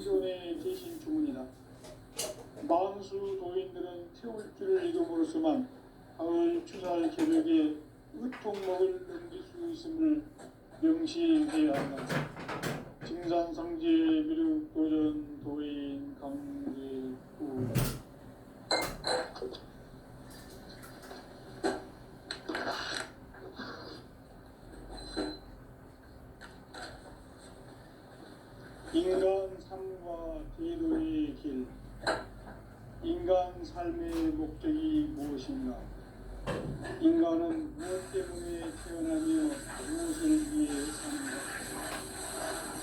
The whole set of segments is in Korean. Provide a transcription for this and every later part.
생존에 계신 주문이다. 만수 도인들은 태울 줄을 이름으로서만 가을 추살 개벽에 으통먹을 넘길 수 있음을 명시해야 한다. 증산상제 미륵 도전 도인 강제구 인간 삶과 제도의 길. 인간 삶의 목적이 무엇인가? 인간은 무엇 때문에 태어나며 무엇을 위해 사는가?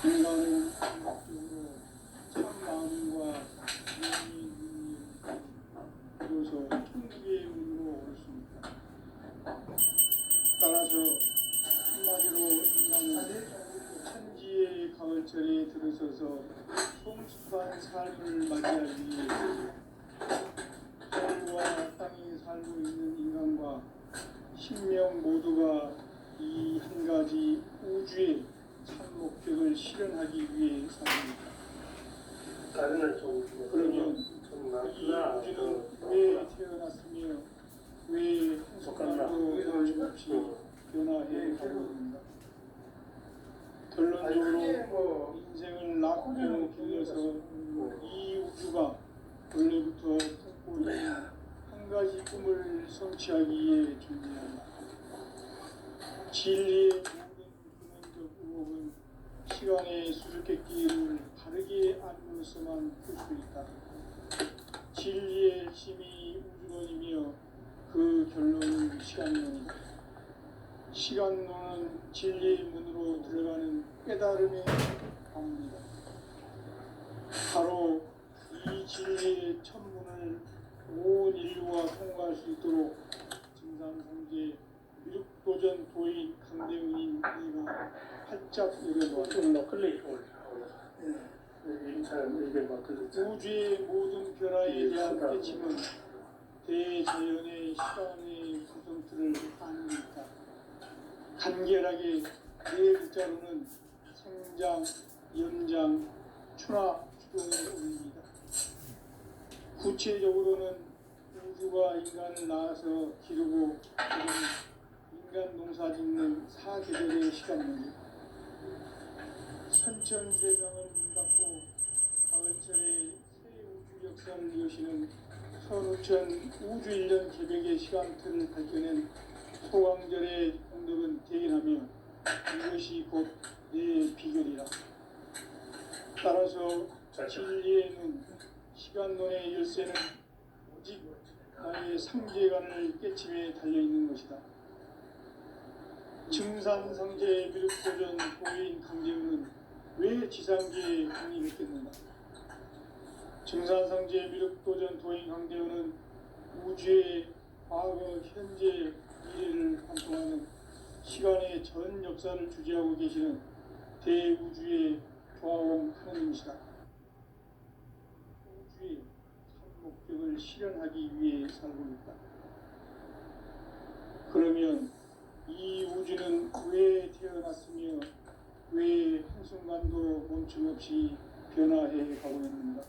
인간은 궁극적으로 참 마음과 영의 눈이 비로소 천국의 문으로 오르습니다. 따라서 한마디로 인간은 천지의 가을철에 들어서서 성숙한 삶을 맞이하기 위해 하늘과 땅에 살고 있는 인간과 신명 모두가 이 한 가지 우주의 참 목적을 실현하기 위해 삽니다. 그러면 이 우주는 왜 태어났으며 왜 한순간도 변함없이 변화해 가고 있는가? 결론적으로 인생을 낳고 길러서 이 우주가 원래부터 품고 있는 한 가지 꿈을 성취하기 위해 존재한다. 진리의 모든 근원적 의혹은 시간의 수수께끼를 바르게 알므로서만 풀 수 있다. 진리의 힘이 우주론이며 그 결론은 시간론이다. 시간론은 진리의 문으로 들어가는 깨달음의 방문이다. 바로 이 진리의 천문을 온 인류가 통과할 수 있도록 증산상제 미륵도전 도인 강대웅인 이가 활짝 열어놓았다. 우주의 모든 변화에 대한 깨침은 대자연의 시간의 구성틀을 아는 있다. 간결하게 네 글자로는 생장, 연장, 추나, 추동을 올립니다. 구체적으로는 우주가 인간을 낳아서 기르고 인간 농사 짓는 사계절의 시간입니다. 선천세상을 문 닫고 가을철에 새 우주 역사를 여시는 선우천 우주 1년 개벽의 시간틀을 발견한 소강절의 공덕은 대견하며 이것이 곧 내 비결이라. 따라서 진리의 눈, 시간론의 열쇠는 오직 나의 상제관을 깨침에 달려있는 것이다. 증산상제 미륵도전 도인 강제훈은 왜 지상계에 강림했겠는가? 증산상제 미륵도전 도인 강제훈은 우주의 과거, 현재, 미래를 관통하는 시간의 전 역사를 주재하고 계시는 대우주의 조화원 하느님이시다. 우주의 참 목적을 실현하기 위해 살고 있다. 그러면 이 우주는 왜 태어났으며 왜 한순간도 멈춤없이 변화해 가고 있는가?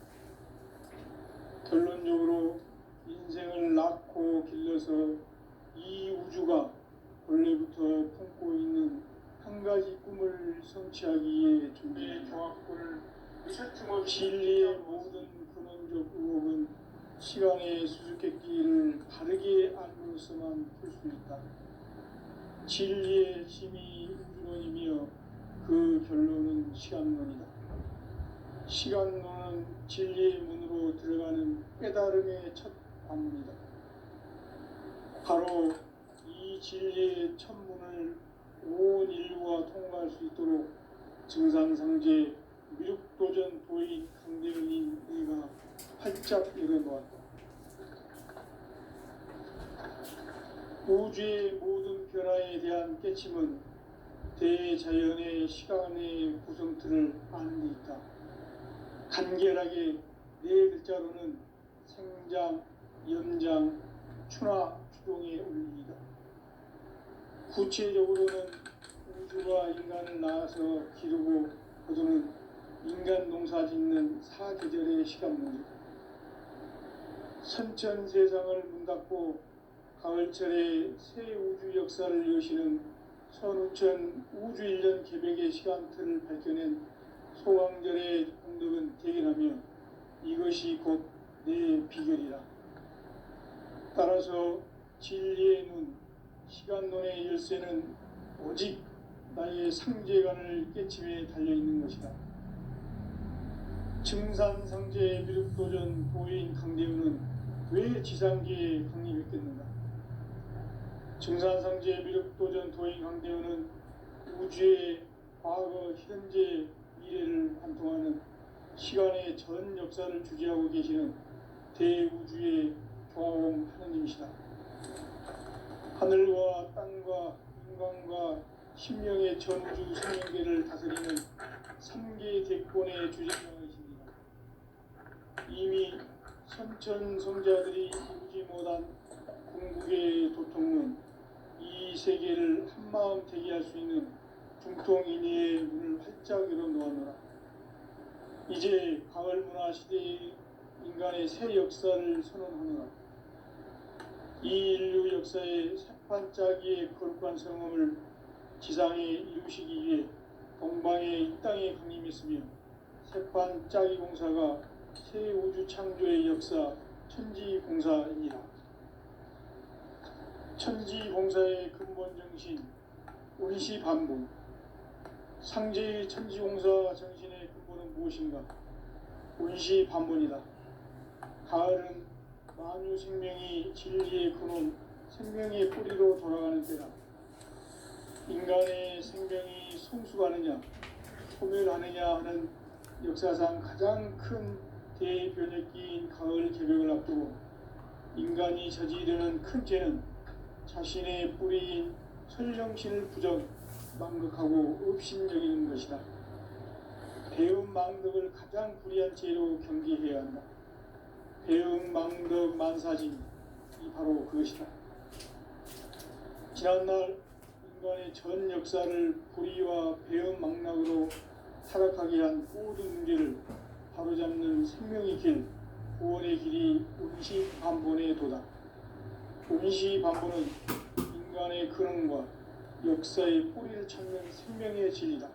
결론적으로 인생을 낳고 길러서 이 우주가 원래부터 품고 있는 한 가지 꿈을 성취하기 위해 존재의 종합구를 진리의 모든 근원적 의혹은 시간의 수수께끼를 바르게 알므로서만 풀 수 있다. 진리의 힘이 우주론이며 그 결론은 시간론이다. 시간론은 진리의 문으로 들어가는 깨달음의 첫 관문이다. 바로 이 진리의 천문을 온 인류가 통과할 수 있도록 증산상제 미륵도전 도인 강대훈인 이가 활짝 열어놓았다. 우주의 모든 변화에 대한 깨침은 대자연의 시간의 구성틀을 아는 데 있다. 간결하게 네 글자로는 생장, 연장, 추나, 추동에 올립니다. 구체적으로는 우주가 인간을 낳아서 기르고 거두는 인간 농사 짓는 사계절의 시간문제, 선천 세상을 문 닫고 가을철에 새 우주 역사를 여시는 선우천 우주일년 개백의 시간틀을 밝혀낸 소강절의 공덕은 대견하며 이것이 곧 내 비결이라. 따라서 진리의 눈, 시간론의 열쇠는 오직 나의 상제관을 깨침에 달려있는 것이다. 증산상제 미륵도전 도인 강대우는 왜 지상계에 강림했겠는가? 증산상제 미륵도전 도인 강대우는 우주의 과거, 현재, 미래를 관통하는 시간의 전 역사를 주재하고 계시는 대우주의 조화원 하느님이시다. 하늘과 땅과 인간과 신명의 전우주 생명계를 다스리는 3개 대권의 주제장이십니다. 이미 선천성자들이 이루지 못한 궁극의 도통은 이 세계를 한마음 대기할 수 있는 중통인의의 문을 활짝 열어놓았노라. 이제 가을 문화 시대의 인간의 새 역사를 선언하노라. 이 인류 역사의 새판짜기의 거룩한 성험을 지상에 이루시기 위해 동방의 이 땅에 강림했으며 새판짜기 공사가 새 우주 창조의 역사 천지공사입니다. 천지공사의 근본 정신 운시반본, 상제의 천지공사 정신의 근본은 무엇인가? 운시반본이다. 가을은 만유 생명이 진리의 근원, 생명의 뿌리로 돌아가는 때다. 인간의 생명이 성숙하느냐, 소멸하느냐 하는 역사상 가장 큰 대변혁기인 가을 개벽을 앞두고 인간이 저지르는 큰 죄는 자신의 뿌리인 설령신을 부정, 망극하고 업신여기는 것이다. 배움 망덕을 가장 불의한 죄로 경계해야 한다. 배움 망덕 만사짐이 바로 그것이다. 지난날 인간의 전 역사를 불의와 배움 망락으로 타락하게 한 모든 문제를 바로잡는 생명의 길, 구원의 길이 운시반본의 도다. 운시반본은 인간의 근원과 역사의 뿌리를 찾는 생명의 진리다.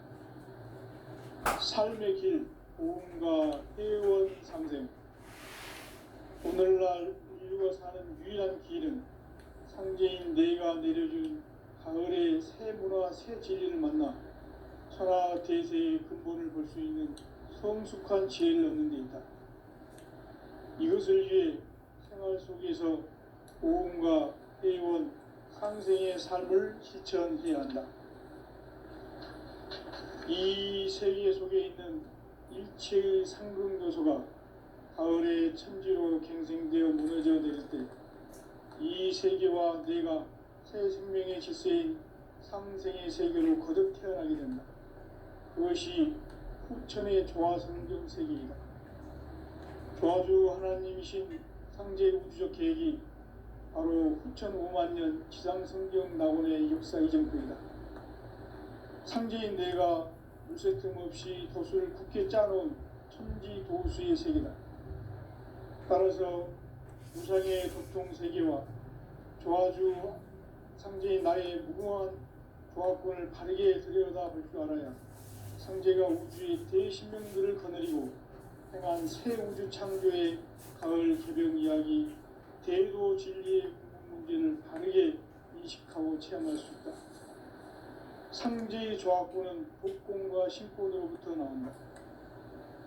삶의 길, 보험과 회원 상생. 오늘날 인류가 사는 유일한 길은 상제인 내가 내려준 가을의 새 문화, 새 진리를 만나 천하 대세의 근본을 볼 수 있는 성숙한 지혜를 얻는 데 있다. 이것을 위해 생활 속에서 보험과 회원, 상생의 삶을 실천해야 한다. 이 세계 속에 있는 일체의 상승요소가 가을의 천지로 갱생되어 무너져 내릴 때 이 세계와 내가 새 생명의 질서인 상생의 세계로 거듭 태어나게 된다. 그것이 후천의 조화성경 세계이다. 조화주 하나님이신 상제 우주적 계획이 바로 후천 5만 년 지상성경 낙원의 역사 이정표이다. 상제인 내가 물새 틈 없이 도수를 굳게 짜놓은 천지 도수의 세계다. 따라서 무상의 도통 세계와 조화주 상제인 나의 무궁한 조화권을 바르게 들여다볼 줄 알아야 상제가 우주의 대신명들을 거느리고 행한 새 우주 창조의 가을 개벽 이야기, 대도 진리의 궁극 문제를 바르게 인식하고 체험할 수 있다. 상제의 조화권은 복권과 신권으로부터 나온다.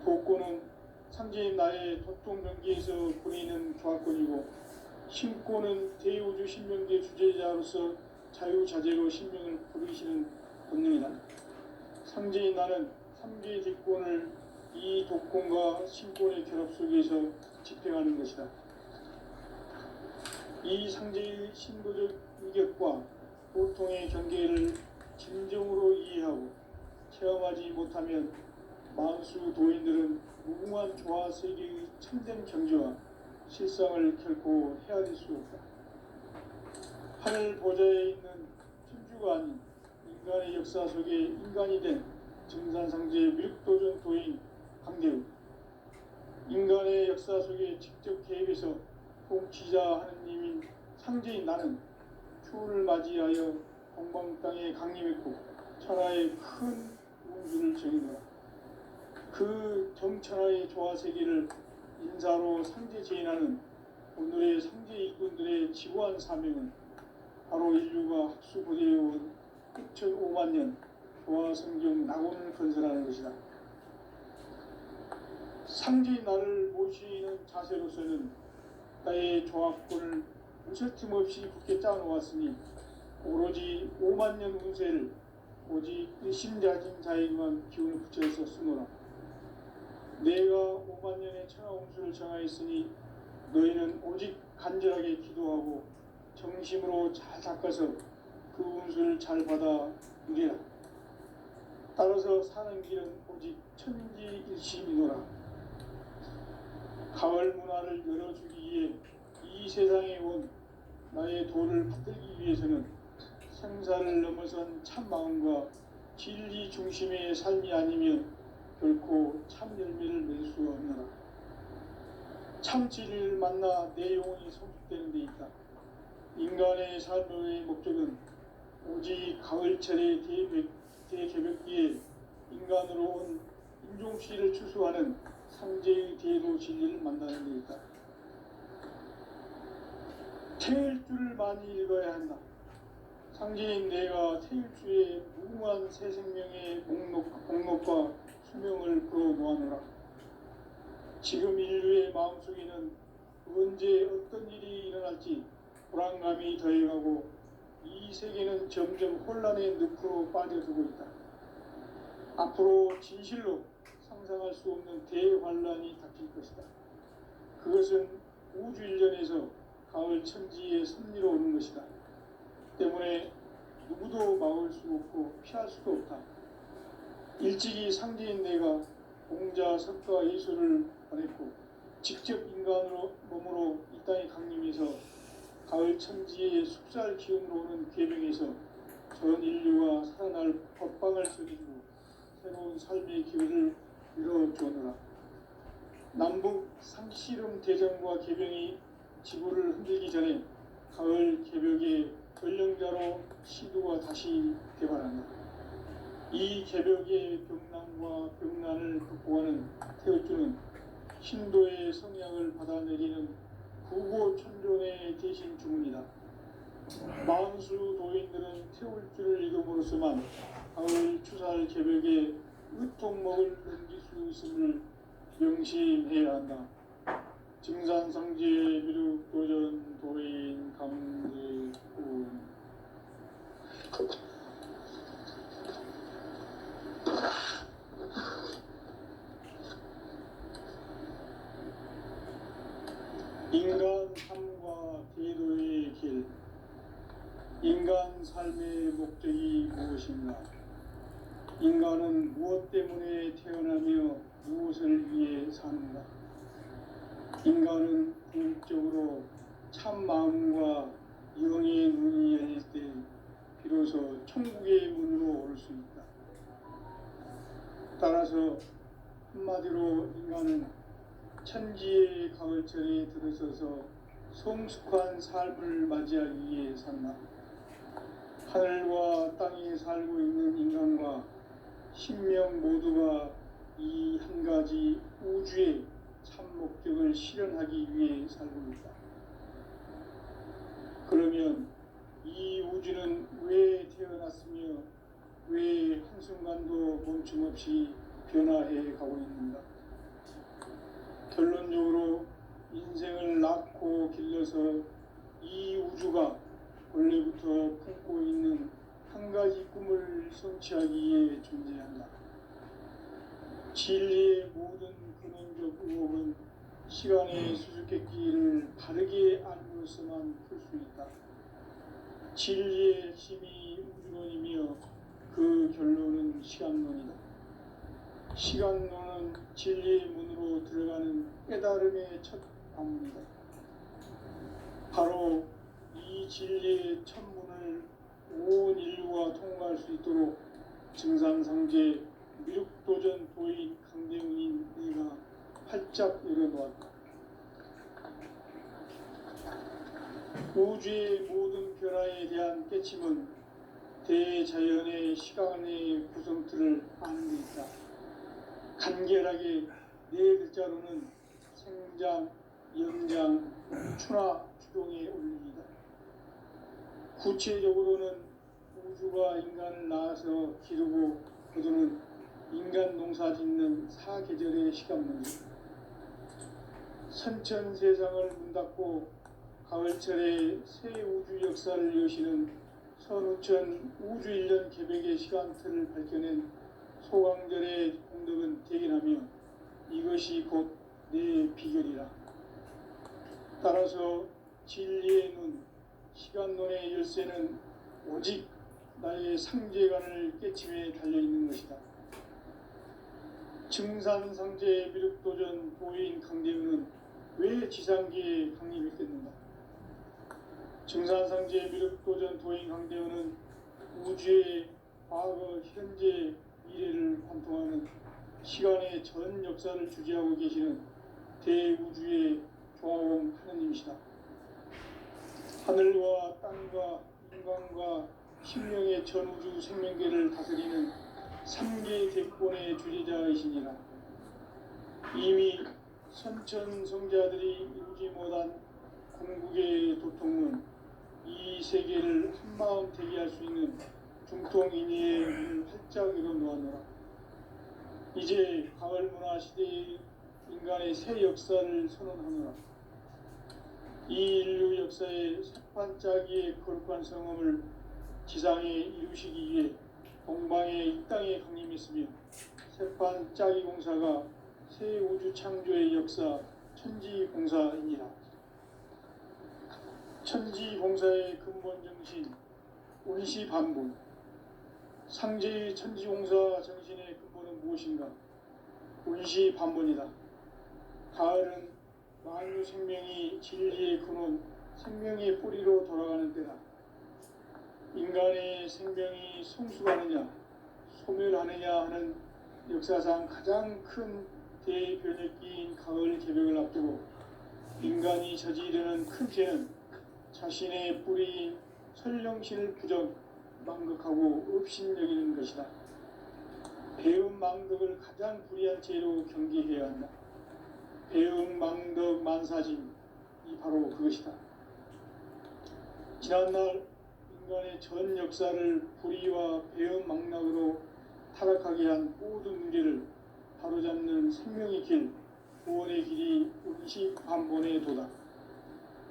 복권은 상제인 나의 도통 경계에서 보이는 조화권이고, 신권은 대우주 신명계 주제자로서 자유자재로 신명을 부르시는 본능이다. 상제인 나는 3개의 뒷권을 이 독권과 신권의 결합 속에서 집행하는 것이다. 이 상제의 신도적 위격과 보통의 경계를 진정으로 이해하고 체험하지 못하면 만수 도인들은 무궁한 조화 세계의 참된 경지와 실상을 결코 헤아릴 수 없다. 하늘 보좌에 있는 천주가 아닌 인간의 역사 속에 인간이 된 증산상제 미륵도전 도인 강대우. 인간의 역사 속에 직접 개입해서 통치자 하느님인 상제인 나는 추운을 맞이하여 동방 땅에 강림했고 천하의 큰 운수를 정해노라. 그 정천하의 조화세계를 인사로 상제 제인하는 오늘의 상제 일꾼들의 지구한 사명은 바로 인류가 학수고대해온 6,5만 년 조화성경 낙원을 건설하는 것이다. 상제인 나를 모시는 자세로서는 나의 조합권을 무설틈 없이 굳게 짜놓았으니 오로지 5만 년 운세를 오직 일심자진 자에게만 기운을 붙여서 쓰노라. 내가 5만 년의 천하 운수를 정하였으니 너희는 오직 간절하게 기도하고 정심으로 잘 닦아서 그 운수를 잘 받아 누리라. 따라서 사는 길은 오직 천지일심이노라. 가을 문화를 열어주기 위해 이 세상에 온 나의 도를 받들기 위해서는 생사를 넘어선 참 마음과 진리 중심의 삶이 아니면 결코 참 열매를 맺을 수 없노라. 참 진리를 만나 내 영혼이 성숙되는 데 있다. 인간의 삶의 목적은 오직 가을철의 대개벽기에 인간으로 온 인종씨를 추수하는 상제의 대도 진리를 만나는 데 있다. 태일주를 많이 읽어야 한다. 상제인 내가 태일주의 무궁한 새 생명의 목록과 수명을 풀어놓아노라. 지금 인류의 마음속에는 언제 어떤 일이 일어날지 불안감이 더해가고 이 세계는 점점 혼란의 늪으로 빠져들고 있다. 앞으로 진실로 상상할 수 없는 대환란이 닥칠 것이다. 그것은 우주 일전에서 가을 천지의 섭리로 오는 것이다. 때문에 누구도 막을 수 없고 피할 수도 없다. 일찍이 상제인 내가 공자, 석가, 예수를 보냈고 직접 인간으로 몸으로 이 땅에 강림해서 가을 천지의 숙살 기운으로 오는 계명에서 전 인류가 살아날 법방을 써주고 새로운 삶의 기회를 이뤄주노라. 남북 상씨름 대전과 개병이 지구를 흔들기 전에 가을 개벽의 전령자로 시도가 다시 개발한다. 이 개벽의 병난과 병난을 극복하는 태어주는 신도의 성향을 받아내리는 구고천존의 대신 주문이다. 만수 도인들은 태울주를 읽음으로써만 가을 추살 개벽의 으통목을 넘길 수 있음을 명심해야 한다. 증산상제 비륙 도전 도인 강제군. 인간 삶과 대도의 길. 인간 삶의 목적이 무엇인가? 인간은 무엇 때문에 태어나며 무엇을 위해 사는가? 인간은 궁극적으로 참 마음과 영의 눈이 열릴 때 비로소 천국의 문으로 올 수 있다. 따라서 한마디로 인간은 천지의 가을철에 들어서서 성숙한 삶을 맞이하기 위해 산다. 하늘과 땅에 살고 있는 인간과 신명 모두가 이 한 가지 우주의 참 목적을 실현하기 위해 살고 있다. 그러면 이 우주는 왜 태어났으며 왜 한순간도 멈춤없이 변화해 가고 있는가? 결론적으로 인생을 낳고 길러서 이 우주가 원래부터 품고 있는 한 가지 꿈을 성취하기 위해 존재한다. 진리의 모든 근원적 의혹은 시간의 수수께끼를 바르게 알므로서만 풀 수 있다. 진리의 핵심이 우주론이며 그 결론은 시간론이다. 시간론은 진리의 문으로 들어가는 깨달음의 첫 방문이다. 바로 이 진리의 첫 문을 온 인류가 통과할 수 있도록 증산상제 미륵도전 도인 강대웅인 내가 활짝 열어놓았다. 우주의 모든 변화에 대한 깨침은 대자연의 시간의 구성틀을 아는 데 있다. 간결하게 네 글자로는 생장, 연장, 추나 추동의 원리이다. 구체적으로는 우주가 인간을 낳아서 기르고 거두는 인간 농사 짓는 사계절의 시간문이다. 선천 세상을 문 닫고 가을철에 새 우주 역사를 여시는 선우천 우주 1년 개백의 시간틀을 밝혀낸 소강절의 공덕은 대견하며 이것이 곧 내 비결이라. 따라서 진리의 눈, 시간론의 열쇠는 오직 나의 상제관을 깨침에 달려있는 것이다. 증산상제 미륵도전 도인 강대웅은 왜 지상계에 강림했겠는가? 증산상제 미륵도전 도인 강대웅은 우주의 과거, 현재, 미래를 관통하는 시간의 전 역사를 주재하고 계시는 대우주의 조화원 하느님이시다. 하늘과 땅과 인간과 신명의 전우주 생명계를 다스리는 3개 대권의 주재자이시니라. 이미 선천성자들이 이루지 못한 궁극의 도통은 이 세계를 한마음 대기할 수 있는 중통인의의 문을 활짝 열어놓았노라. 이제 가을 문화 시대의 인간의 새 역사를 선언하노라. 이 인류 역사의 새판짜기의 거룩한 성험을 지상에 이루시기 위해 동방의 이 땅에 강림했으며 새판짜기 공사가 새 우주 창조의 역사 천지봉사이니라. 천지봉사의 근본 정신 운시반분. 상제의 천지봉사 정신의 근본은 무엇인가? 운시반분이다. 가을은 만유 생명이 진리의 근원, 생명의 뿌리로 돌아가는 때다. 인간의 생명이 성숙하느냐, 소멸하느냐 하는 역사상 가장 큰 대변혁기인 가을 개벽을 앞두고 인간이 저지르는 큰 죄는 자신의 뿌리인 설령신을 부정, 망극하고 업신여기는 것이다. 배움 망덕을 가장 불의한 죄로 경계해야 한다. 배움 망덕 만사짐이 바로 그것이다. 지난날 인간의 전 역사를 불의와 배움 망락으로 타락하게 한 모든 문제를 바로잡는 생명의 길, 구원의 길이 운시반본의 도다.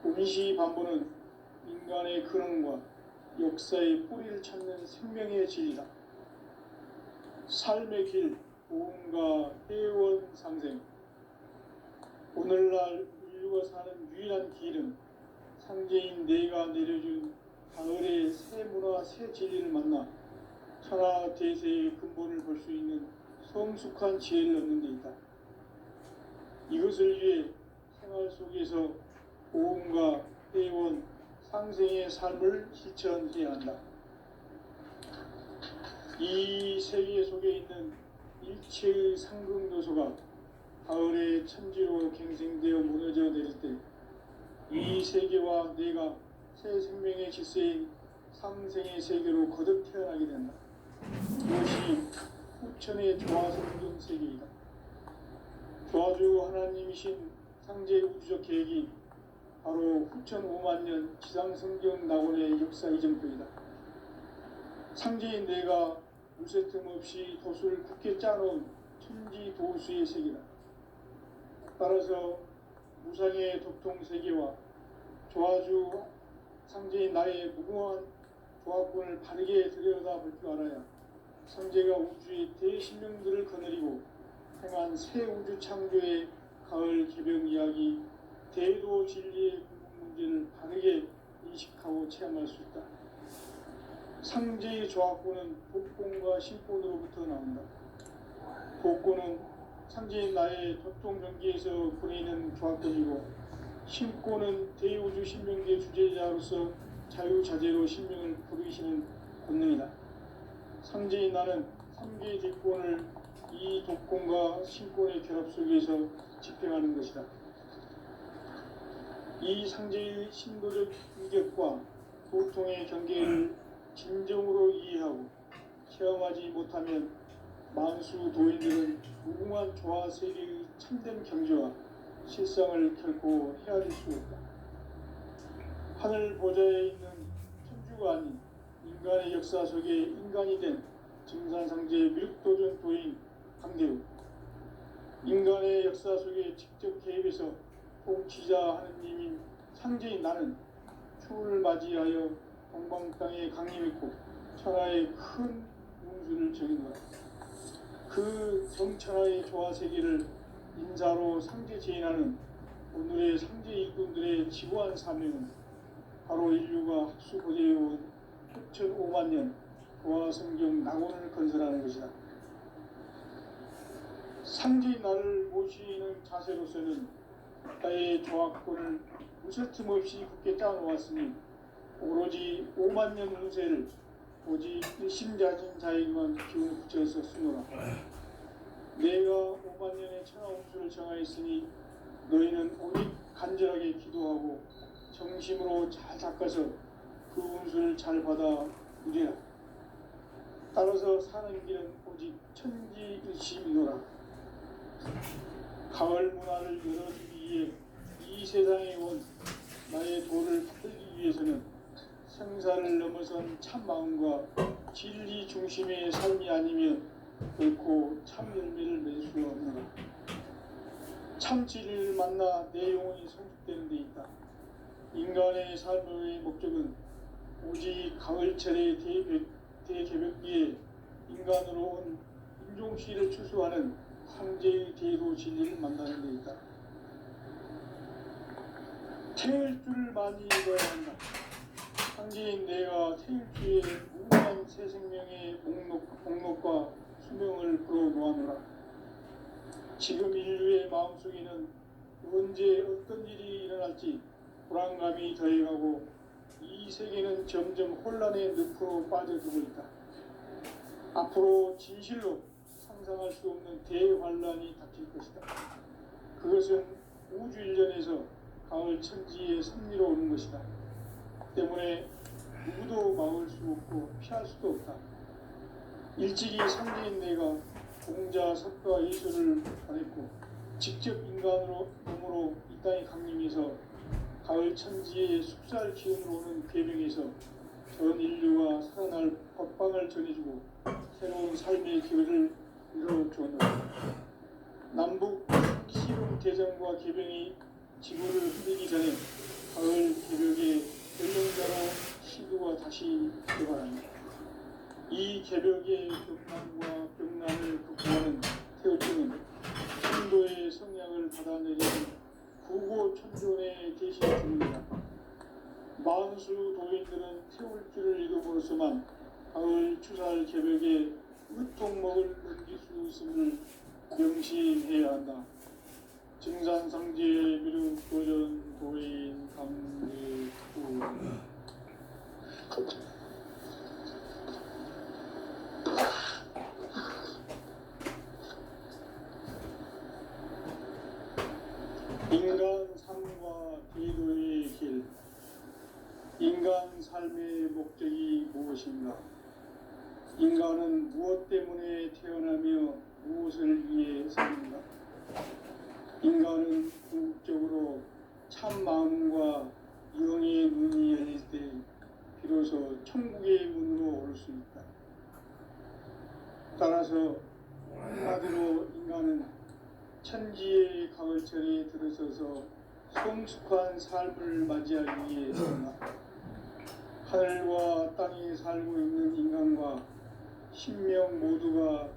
운시반본은 인간의 근원과 역사의 뿌리를 찾는 생명의 진리다. 삶의 길, 보험과 회원 상생. 오늘날 인류가 사는 유일한 길은 상제인 내가 내려준 가을의 새 문화, 새 진리를 만나 천하 대세의 근본을 볼 수 있는 성숙한 지혜를 얻는 데 있다. 이것을 위해 생활 속에서 보험과 회원, 상생의 삶을 실천해야 한다. 이 세계 속에 있는 일체의 상극요소가 가을의 천지로 갱생되어 무너져 내릴 때 이 세계와 내가 새 생명의 질서인 상생의 세계로 거듭 태어나게 된다. 이것이 후천의 조화성경 세계이다. 조화주 하나님이신 상제 우주적 계획이 바로 후천 5만 년 지상성경 낙원의 역사 이전부이다. 상제인 내가 물새틈 없이 도수를 굳게 짜놓은 천지 도수의 세계다. 따라서 무상의 도통 세계와 조화주 상제인 나의 무궁한 조합군을 바르게 들여다볼 줄 알아야 상제가 우주의 대신명들을 거느리고 행한 새 우주 창조의 가을 개벽 이야기, 대도 진리의 궁극 문제를 바르게 인식하고 체험할 수 있다. 상제의 조합군은 복권과 신권으로부터 나온다. 복권은 상제인 나의 도통 경계에서 보내는 조합군이고, 신권은 대우주 신명계 주제자로서 자유자재로 신명을 부르시는 권능이다. 상제인 나는 3개 직권을 이 독권과 신권의 결합 속에서 집행하는 것이다. 이 상제의 신도적 인격과 보통의 경계를 진정으로 이해하고 체험하지 못하면 만수 도인들은 무궁한 조화 세계의 참된 경지와 실상을 결코 헤아릴 수 없다. 하늘 보좌에 있는 천주가 아닌 인간의 역사 속에 인간이 된 증산상제 밀도전 도인 강대우, 인간의 역사 속에 직접 개입해서 통치자 하느님인 상제인 나는 추을 맞이하여 동방 땅에 강림했고 천하의 큰 운수를 정인노라. 그 정천하의 조화 세계를 인사로 상제 제인하는 오늘의 상제 일꾼들의 지구한 사명은 바로 인류가 학수고대해온 6,500만 년 도화 성경 낙원을 건설하는 것이다. 상제인 나를 모시는 자세로서는 나의 조합권을 무설틈 없이 굳게 짜놓았으니 오로지 5만 년 운세를 오직 일심자진 자에게만 기운을 붙여서 쓰노라. 내가 5만 년의 천하 운수를 정하였으니 너희는 오직 간절하게 기도하고 정심으로 잘 닦아서 그 운수를 잘 받아 누리라. 따라서 사는 길은 오직 천지일심이노라. 가을 문화를 열어주기 위해 이 세상에 온 나의 도를 받들기 위해서는 생사를 넘어선 참 마음과 진리 중심의 삶이 아니면 결코 참 열매를 맺을 수 없노라. 참 진리를 만나 내 영혼이 성숙되는 데 있다. 인간의 삶의 목적은 오직 가을철의 대개벽기에 인간으로 온 인종시를 추수하는 상제의 대도 진리를 만나는 데 있다. 태일 줄을 많이 읽어야 한다. 상제인 내가 태일주의 무궁한 새 생명의 목록과 수명을 풀어놓아노라. 지금 인류의 마음속에는 언제 어떤 일이 일어날지 불안감이 더해가고 이 세계는 점점 혼란의 늪으로 빠져들고 있다. 앞으로 진실로 상상할 수 없는 대환란이 닥칠 것이다. 그것은 우주 일전에서 가을 천지의 섭리로 오는 것이다. 때문에 누구도 막을 수 없고 피할 수도 없다. 일찍이 상제인 내가 공자, 석가, 예수를 보냈고 직접 인간으로 몸으로 이 땅에 강림해서 가을 천지의 숲살 기운으로 오는 궤명에서 전 인류가 살아날 법방을 전해주고 새로운 삶의 기회를 이뤄주었노라. 남북 시름 대전과 개병이 지구를 흔들기 전에 가을 개벽의 결명자로 시도가 다시 개발한다. 이 개벽의 격난과 격난을 극복하는 태우증은 천도의 성향을 받아내리는 구고천존의 대신 중입니다. 만수 도인들은 태울 줄을 읽음으로써만 가을 추살 개벽에 으통목을 넘길 수 있음을 명심해야 한다. 증산상제 미륵 도전 도인 강대구. 인간 삶과 대도의 길. 인간 삶의 목적이 무엇인가? 인간은 무엇 때문에 태어나며 무엇을 위해 사는가? 인간은 궁극적으로 참 마음과 영의 문이 열릴 때 비로소 천국의 문으로 올 수 있다. 따라서 한마디로 인간은 천지의 가을철에 들어서서 성숙한 삶을 맞이하기 위해 산다. 하늘과 땅에 살고 있는 인간과 신명 모두가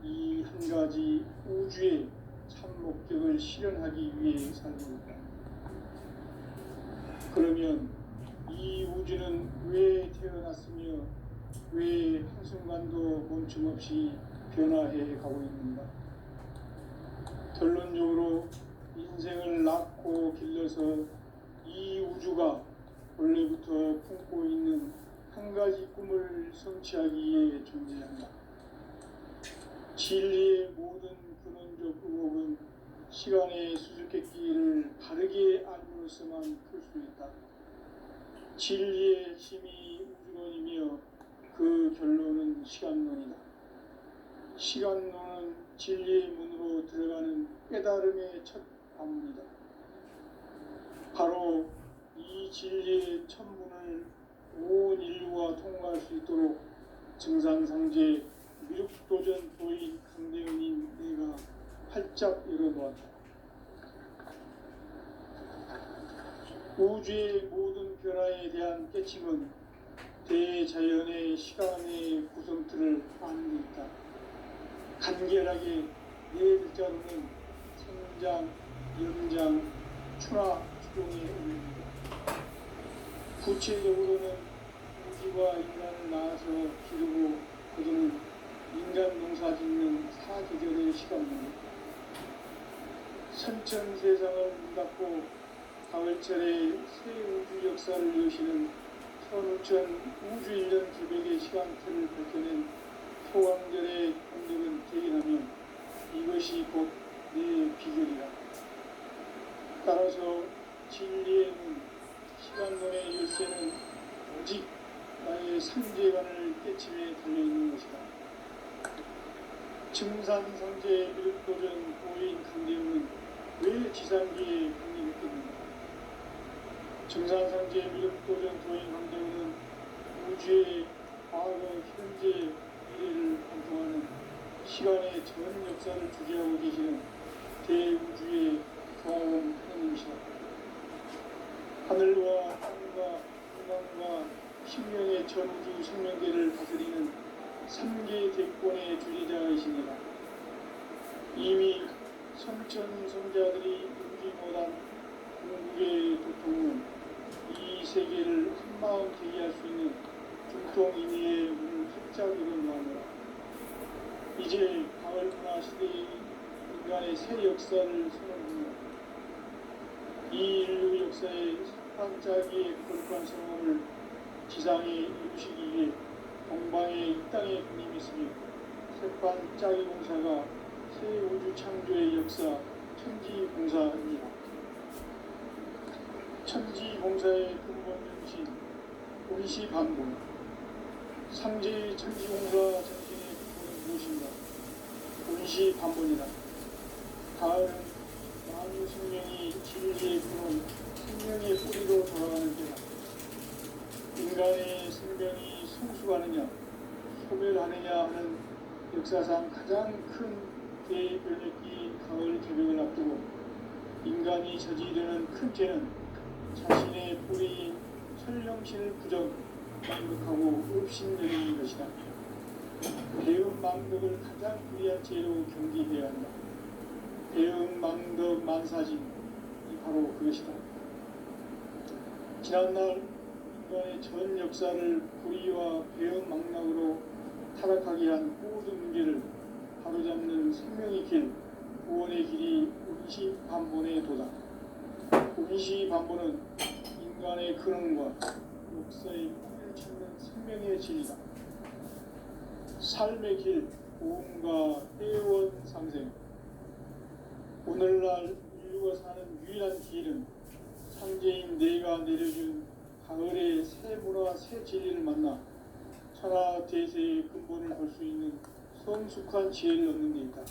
이 한 가지 우주의 참 목적을 실현하기 위해 살고 있다. 그러면 이 우주는 왜 태어났으며 왜 한순간도 멈춤없이 변화해 가고 있는가? 결론적으로 인생을 낳고 길러서 이 우주가 원래부터 품고 있는 한 가지 꿈을 성취하기 위해 존재한다. 진리의 모든 근원적 의혹은 시간의 수수께끼를 바르게 알므로서만 풀 수 있다. 진리의 힘이 우주론이며 그 결론은 시간론이다. 시간론은 진리의 문으로 들어가는 깨달음의 첫 관문이다. 바로 이 진리의 천문을 온 인류가 통과할 수 있도록 증산상제 미륵도전 도인 강대현인 내가 활짝 열어놓았다. 우주의 모든 변화에 대한 깨침은 대자연의 시간의 구성틀을 아는 데 있다. 간결하게 네 글자로는 생장, 연장, 추나 추동의 의미입니다. 구체적으로는 우주가 인간을 낳아서 기르고 거두는 인간 농사 짓는 사계절의 시간입니다. 선천 세상을 문 닫고 가을철에 새 우주 역사를 여시는 천우천 우주 1년 기백의 시간틀을 밝혀낸 소강절의 공덕은 대견하며 이것이 곧 내 비결이다. 따라서 진리의 문, 시간론의 열쇠는 오직 나의 상제관을 깨침에 달려있는 것이다. 증산상제 미륵도전 고인 강대훈은 왜 지상기에 강림했겠는가? 증산상제 미륵도전 도인 강대훈은 우주의 과거, 현재, 미래를 관통하는 시간의 전 역사를 주재하고 계시는 대우주의 조화원 하느님이시다. 하늘과 땅과 인간과 신명의 전우주 생명계를 다스리는 3개 대권의 주재자이시니라. 이미 선천성자들이 인지 못한 궁극의 도통은 이 세계를 한마음 대기할 수 있는 중통인의의 문을 활짝 열어놓았노라. 이제 가을 문화 시대의 인간의 새 역사를 선언합니다. 이 인류 역사의 반짝이의 거룩한 성험을 지상에 이루시기 위해 동방의 이 땅에 군림했으며 새반짝이 공사가 새 우주 창조의 역사 천지공사입니다. 천지공사의 근본 정신 원시반본. 상제의 천지공사 정신의 근본은 무엇인가? 원시반본이다. 가을은 만유 생명이 진리의 근원, 생명의 뿌리로 돌아가는 때다. 인간의 생명이 성숙하느냐, 소멸하느냐 하는 역사상 가장 큰 대변혁기 가을 개벽을 앞두고 인간이 저지르는 큰 죄는 자신의 뿌리인 천령신을 부정망덕하고 업신여기는 것이다. 배은망덕을 가장 불의한 죄로 경계해야 한다. 배은망덕 만사진이 바로 그것이다. 지난날 인간의 전 역사를 불의와 배은망락으로 타락하게 한 모든 문제를 바로잡는 생명의 길, 구원의 길이 원시반본의 도다. 원시반본은 인간의 근원과 역사의 뿌리를 찾는 생명의 진리다. 삶의 길, 보험과 회원 상생. 오늘날 인류가 사는 유일한 길은 상제인 내가 내려준 가을의 새 문화, 새 진리를 만나 천하 대세의 근본을 볼 수 있는 성숙한 지혜를 얻는 데 있다.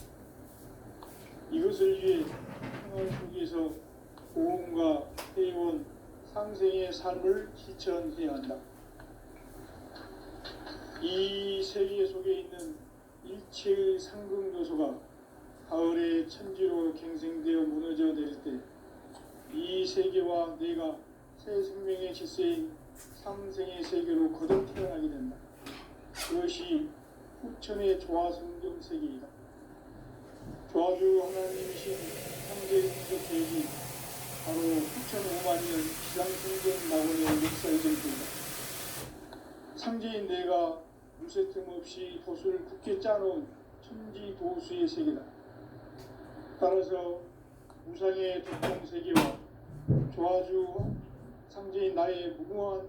이것을 위해 생활 속에서 보험과 회원, 상생의 삶을 실천해야 한다. 이 세계 속에 있는 일체의 상극 요소가 가을의 천지로 갱생되어 무너져 내릴 때 이 세계와 내가 새 생명의 질서인 상생의 세계로 거듭 태어나게 된다. 그것이 후천의 조화성경 세계이다. 조화주 하나님이신 상제의 공적 계획이 바로 후천 5만년 지상생전 낙원의 역사의 전투이다. 상제인 내가 무쇠 틈 없이 도수를 굳게 짜놓은 천지도수의 세계다. 따라서 무상의 도통 세계와 조화주 상제인 나의 무궁한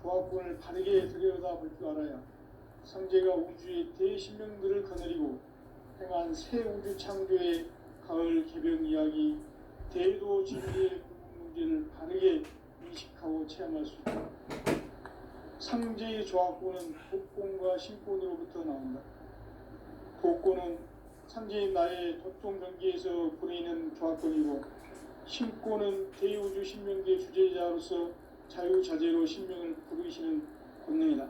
조화권을 바르게 들여다볼 줄 알아야 상제가 우주의 대신명들을 거느리고 위한 새 우주 창조의 가을 개벽 이야기, 대도 진리의 문제를 바르게 인식하고 체험할 수 있다. 상제의 조합권은 복권과 신권으로부터 나온다. 복권은 상제인 나의 도통 경기에서 부리는 조합권이고, 신권은 대우주 신명계 주제자로서 자유자재로 신명을 부르시는 권능이다.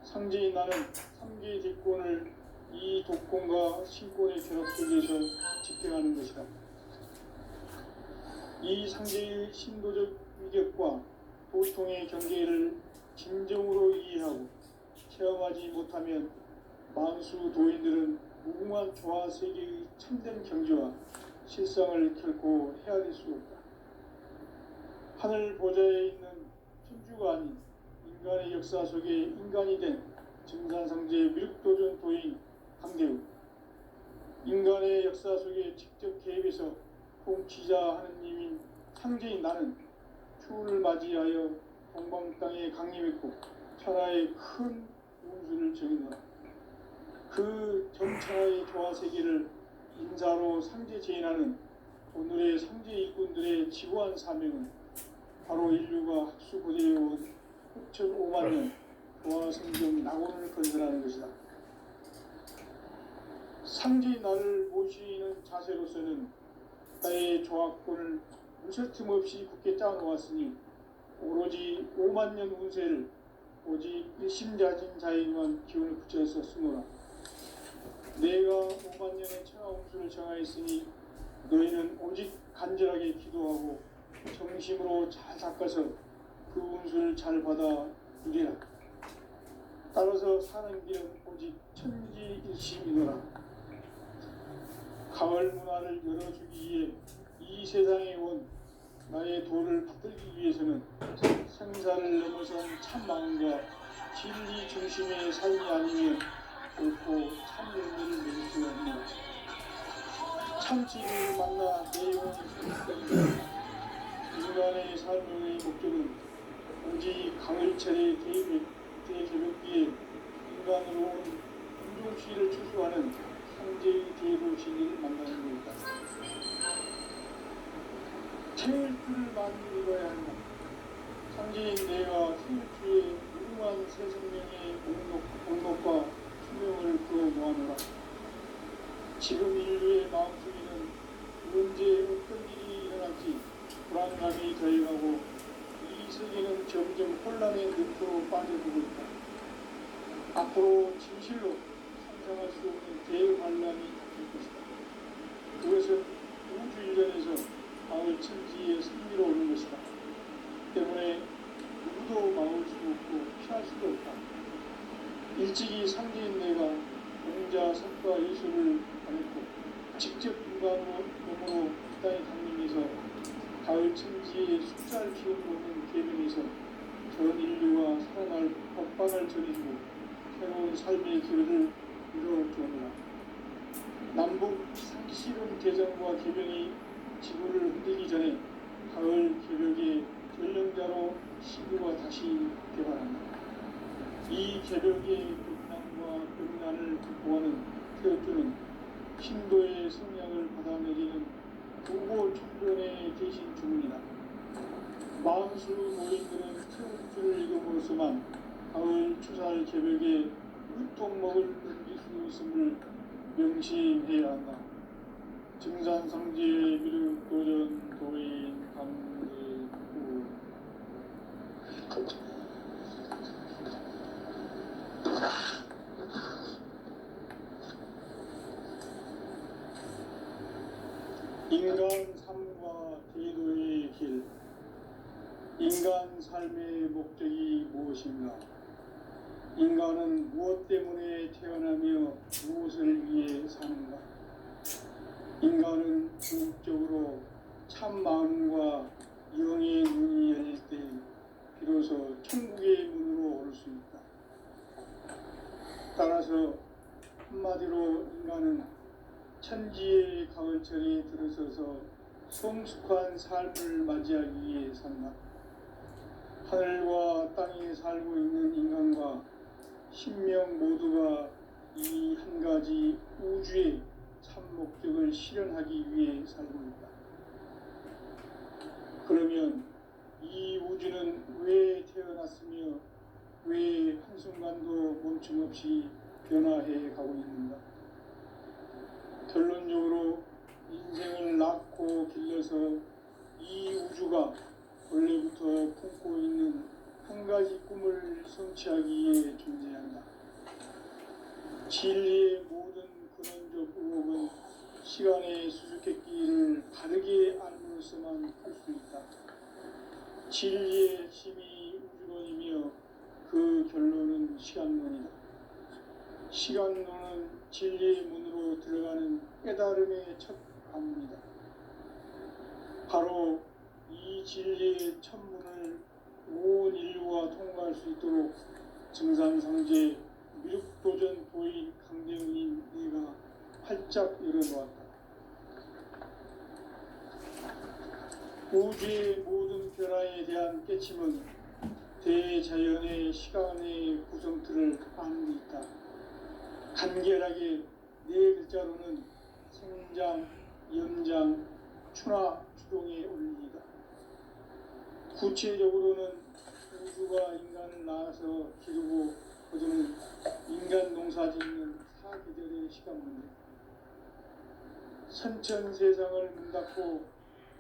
상제인 나는 3개의 대권을 이 독권과 신권의 결합 속에서 집행하는 것이다. 이 상제의 신도적 위격과 도통의 경계를 진정으로 이해하고 체험하지 못하면 만수 도인들은 무궁한 조화 세계의 참된 경지와 실상을 결코 헤아릴 수 없다. 하늘 보좌에 있는 천주가 아닌 인간의 역사 속에 인간이 된 증산상제 미륵도전 도인 강대우, 인간의 역사 속에 직접 개입해서 통치자 하느님인 상제인 나는 추우를 맞이하여 동방 땅에 강림했고 천하의 큰 운수를 정해놓아 그 전천하의 조화 세계를 인사로 상제 제인하는 오늘의 상제 일꾼들의 지구한 사명은 바로 인류가 학수고대에 온 6,5만 년 조화 성경 낙원을 건설하는 것이다. 상제인 나를 모시는 자세로서는 나의 조합권을 무설틈 없이 굳게 짜놓았으니 오로지 5만 년 운세를 오직 일심자진 자에게만 기운을 붙여서 쓰노라. 내가 5만 년의 천하 운수를 정하였으니 너희는 오직 간절하게 기도하고 정심으로 잘 닦아서 그 운수를 잘 받아 누리라. 따라서 사는 길은 오직 천지일심이노라. 가을 문화를 열어주기 위해 이 세상에 온 나의 도를 받들기 위해서는 생사를 넘어선 참 마음과 진리 중심의 삶이 아니면 결코 참 열매를 맺을 수 없는 참 진리를 만나 내 영혼이 회복된다. 인간의 삶의 목적은 오직 가을철의 대개벽기에 인간으로 온 운동시를 추수하는 상제의 대로 진리를 만나는 것이다. 태울주를 많이 읽어야 한다. 상제인 내가 태울주의 무궁한 새 생명의 온록과 수명을 부어 모아노라. 지금 인류의 마음속에는 언제 어떤 일이 일어날지 불안감이 더해가고 이 세계는 점점 혼란의 늪으로 빠져들고 있다. 앞으로 진실로 상상할 수 없는 대환란이 닥칠 것이다. 그것은 우주 일련에서 가을 천지의 승리로 오는 것이다. 때문에 누구도 막을 수 없고 피할 수도 없다. 일찍이 상제인 내가 공자, 석가, 예수를 가르고 직접 인간으로 몸으로 이 땅에 강림해서 가을 천지의 숫자를 키워보는 계명에서 전 인류가 살아날 법방을 전해주고 새로운 삶의 기회를 이루어주오노라. 남북 상시름 개정과 개명이 지구를 흔들기 전에 가을 개벽의 전령자로 신구가 다시 개발한다. 이 개벽의 극난과 극난을 극복하는 태엽주는 신도의 성량을 받아내리는 부고 충전의 대신 주문이다. 만수 노인들은 태엽주를 읽음으로써만 가을 추살 개벽에 유통먹을 넘길 수 있음을 명심해야 한다. 증산상제 미륵도전 도인 강대구 인간 삶과 대도의 길. 인간 삶의 목적이 무엇인가? 인간은 무엇 때문에 태어나며 무엇을 위해 사는가? 인간은 궁극적으로 참 마음과 영의 눈이 열릴 때 비로소 천국의 문으로 올 수 있다. 따라서 한마디로 인간은 천지의 가을철에 들어서서 성숙한 삶을 맞이하기 위해 산다. 하늘과 땅에 살고 있는 인간과 신명 모두가 이 한 가지 우주의 실현하기 위해 살고 있다. 그러면 이 우주는 왜 태어났으며 왜 한순간도 멈춤 없이 변화해 가고 있는가? 결론적으로 인생을 낳고 길러서 이 우주가 원래부터 품고 있는 한 가지 꿈을 성취하기 위해 존재한다. 진리의 모든 근원적 의혹은 시간의 수수께끼를 바르게 알므로서만 풀 수 있다. 진리의 핵심이 우주론이며 그 결론은 시간론이다. 시간론은 진리의 문으로 들어가는 깨달음의 첫 관문이다. 바로 이 진리의 첫 문을 온 인류가 통과할 수 있도록 증산상제 미륵도전 도인 강대훈인 내가 활짝 열어놓았다. 우주의 모든 변화에 대한 깨침은 대자연의 시간의 구성틀을 아는 데 있다. 간결하게 네 글자로는 생장, 연장, 추나 추동의 원리이다. 구체적으로는 우주가 인간을 낳아서 기르고 거두는 인간 농사 짓는 사계절의 시간 문제. 선천 세상을 문 닫고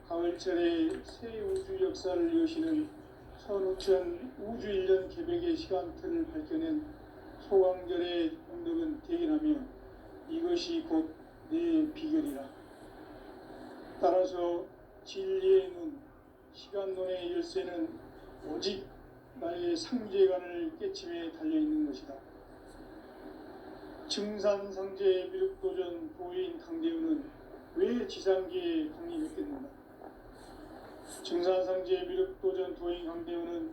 가을철에 새 우주 역사를 여시는 선우천 우주 1년 개백의 시간틀을 밝혀낸 소강절의 공덕은 대견하며 이것이 곧 내 비결이라. 따라서 진리의 눈, 시간론의 열쇠는 오직 나의 상제관을 깨침에 달려있는 것이다. 증산상제 미륵도전 도인 강대훈은 왜 지상계에 강림했겠는가? 증산상제 미륵도전 도인 강대훈은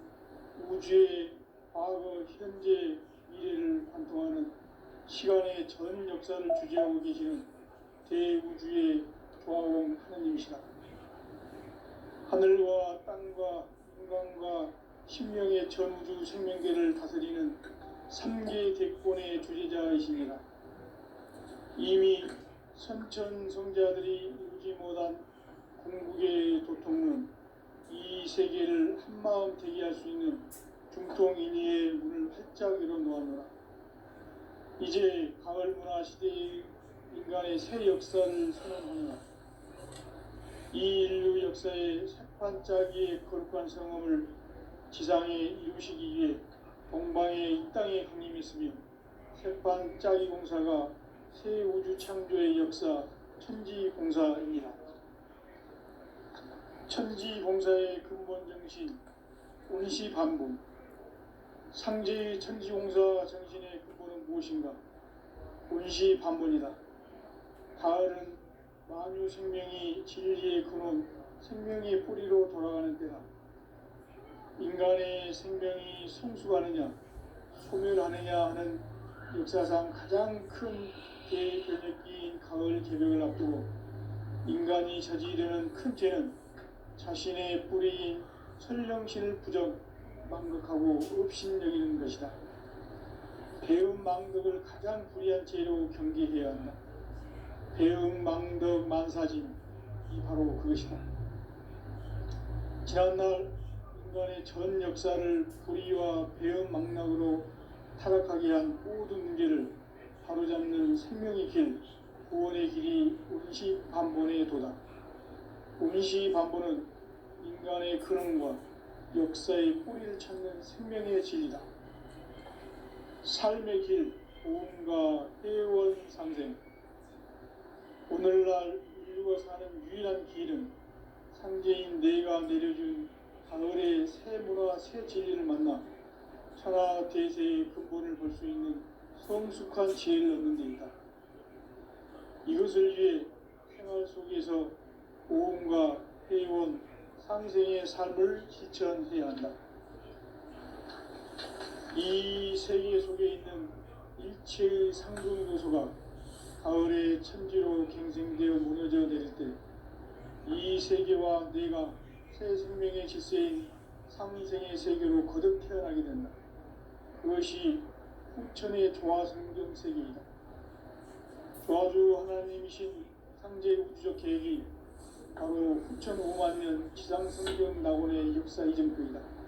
우주의 과거, 현재, 미래를 관통하는 시간의 전 역사를 주재하고 계시는 대우주의 조화공 하느님이시다. 하늘과 땅과 인간과 신명의 전우주 생명계를 다스리는 3개 대권의 주제자이시니라. 이미 선천성자들이 이루지 못한 궁극의 도통론, 이 세계를 한마음 대기할 수 있는 중통인의의 문을 활짝 열어놓았노라. 이제 가을 문화 시대의 인간의 새 역사를 선언하노라. 이 인류 역사의 새판짜기의 거룩한 성험을 지상에 이루시기 위해 동방의 이 땅에 강림했으며 새판짜기 공사가 새 우주 창조의 역사 천지공사입니다. 천지공사의 근본 정신 운시반복. 상제의 천지공사 정신의 근본은 무엇인가? 운시반복이다. 가을은 만유 생명이 진리의 근원, 생명의 뿌리로 돌아가는 때다. 인간의 생명이 성숙하느냐, 소멸하느냐 하는 역사상 가장 큰 대변혁기인 가을 개벽을 앞두고 인간이 저지르는 큰 죄는 자신의 뿌리인 설령신을 부정, 망극하고 업신여기는 것이다. 배음 망덕을 가장 불의한 죄로 경계해야 한다. 배음 망덕 만사진, 이 바로 그것이다. 지난날 인간의 전 역사를 불의와 배음 망락으로 타락하게 한 모든 문제를 바로잡는 생명의 길, 구원의 길이 운시반본의 도다. 운시반본은 인간의 근원과 역사의 뿌리를 찾는 생명의 진리다. 삶의 길, 보험과 회원상생. 오늘날 인류가 사는 유일한 길은 상제인 내가 내려준 가을의 새 문화, 새 진리를 만나 천하 대세의 근본을 볼 수 있는 성숙한 지혜를 얻는 데 있다. 이것을 위해 생활 속에서 보험과 회원, 상생의 삶을 실천해야 한다. 이 세계 속에 있는 일체의 상중 요소가 가을의 천지로 갱생되어 무너져 내릴 때 이 세계와 내가 새 생명의 질서인 상생의 세계로 거듭 태어나게 된다. 그것이 후천의 조화성경 세계이다. 조화주 하나님이신 상제 우주적 계획이 바로 후천 5만 년 지상성경 낙원의 역사 이전표이다.